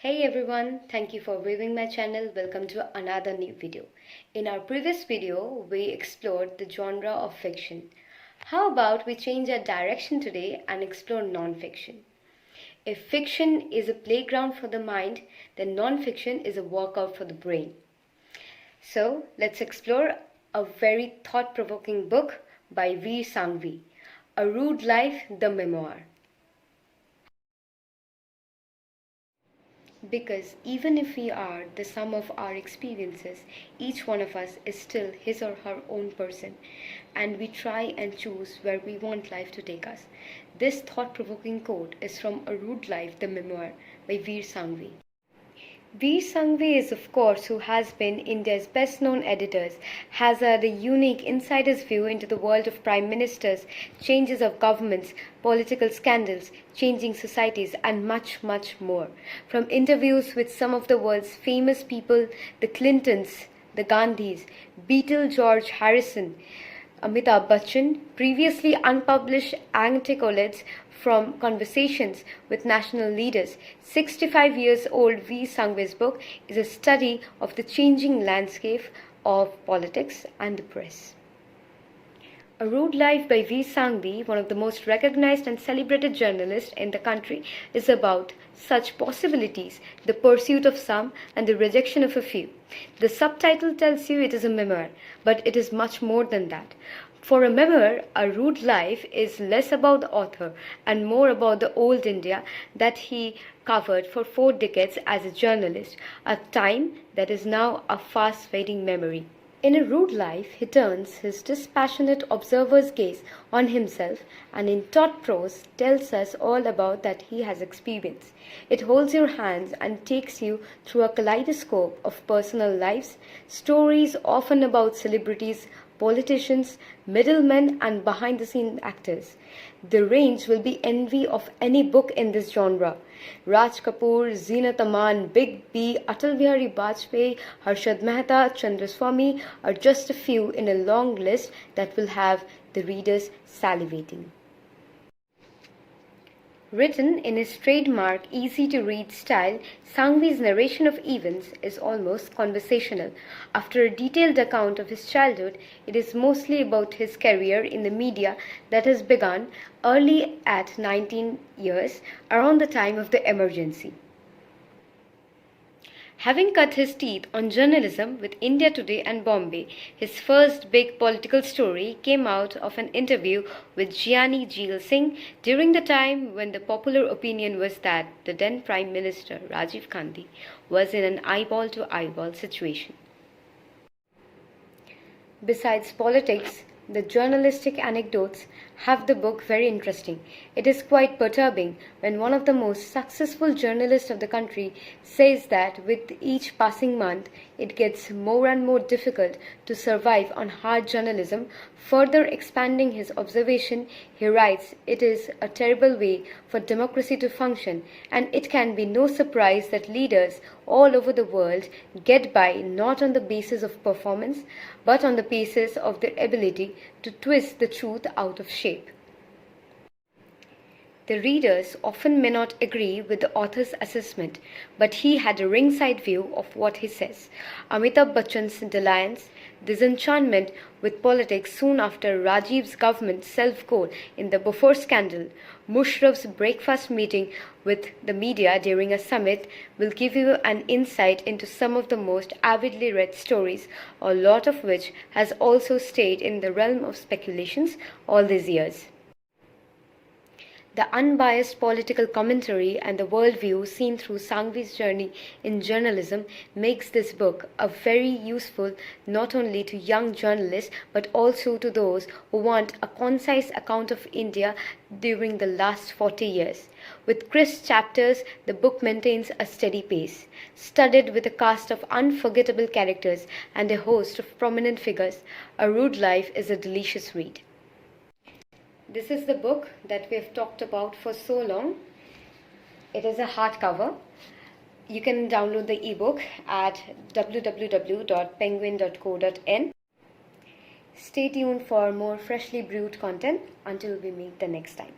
Hey everyone, thank you for viewing my channel. Welcome to another new video. In our previous video, we explored the genre of fiction. How about we change our direction today and explore non-fiction? If fiction is a playground for the mind, then non-fiction is a workout for the brain. So let's explore a very thought-provoking book by Vir Sanghvi, A Rude Life, the Memoir. Because even if we are the sum of our experiences, each one of us is still his or her own person, and we try and choose where we want life to take us. This thought-provoking quote is from A Rude Life, the Memoir by Vir Sanghvi. Vir Sanghvi is, of course, who has been India's best-known editors, has had a unique insider's view into the world of prime ministers, changes of governments, political scandals, changing societies, and much, much more. From interviews with some of the world's famous people, the Clintons, the Gandhis, Beatle George Harrison, Amitabh Bachchan, previously unpublished anecdotes from conversations with national leaders. 65 years old Vir Sanghvi's book is a study of the changing landscape of politics and the press. A Rude Life by Vir Sanghvi, one of the most recognized and celebrated journalists in the country, is about such possibilities, the pursuit of some and the rejection of a few. The subtitle tells you it is a memoir, but it is much more than that. For a memoir, A Rude Life is less about the author and more about the old India that he covered for 4 decades as a journalist, a time that is now a fast-fading memory. In A Rude Life, he turns his dispassionate observer's gaze on himself and in taut prose tells us all about that he has experienced. It holds your hands and takes you through a kaleidoscope of personal lives, stories often about celebrities, politicians, middlemen and behind-the-scenes actors. The range will be envy of any book in this genre. Raj Kapoor, Zeenat Aman, Big B, Atal Bihari Vajpayee, Harshad Mehta, Chandraswamy are just a few in a long list that will have the readers salivating. Written in his trademark easy-to-read style, Sanghvi's narration of events is almost conversational. After a detailed account of his childhood, it is mostly about his career in the media that has begun early at 19 years, around the time of the emergency. Having cut his teeth on journalism with India Today and Bombay, his first big political story came out of an interview with Gianni Jeel Singh during the time when the popular opinion was that the then Prime Minister Rajiv Gandhi was in an eyeball-to-eyeball situation. Besides politics, the journalistic anecdotes have the book very interesting. It is quite perturbing when one of the most successful journalists of the country says that with each passing month, it gets more and more difficult to survive on hard journalism. Further expanding his observation, he writes, "It is a terrible way for democracy to function, and it can be no surprise that leaders all over the world get by not on the basis of performance, but on the basis of their ability to twist the truth out of shape." The readers often may not agree with the author's assessment, but he had a ringside view of what he says. Amitabh Bachchan's dalliance, disenchantment with politics soon after Rajiv's government self-goal in the Bofors scandal, Musharraf's breakfast meeting with the media during a summit will give you an insight into some of the most avidly read stories, a lot of which has also stayed in the realm of speculations all these years. The unbiased political commentary and the worldview seen through Sanghvi's journey in journalism makes this book a very useful not only to young journalists but also to those who want a concise account of India during the last 40 years. With crisp chapters, the book maintains a steady pace. Studded with a cast of unforgettable characters and a host of prominent figures, A Rude Life is a delicious read. This is the book that we have talked about for so long. It is a hardcover. You can download the ebook at www.penguin.co.in. Stay tuned for more freshly brewed content until we meet the next time.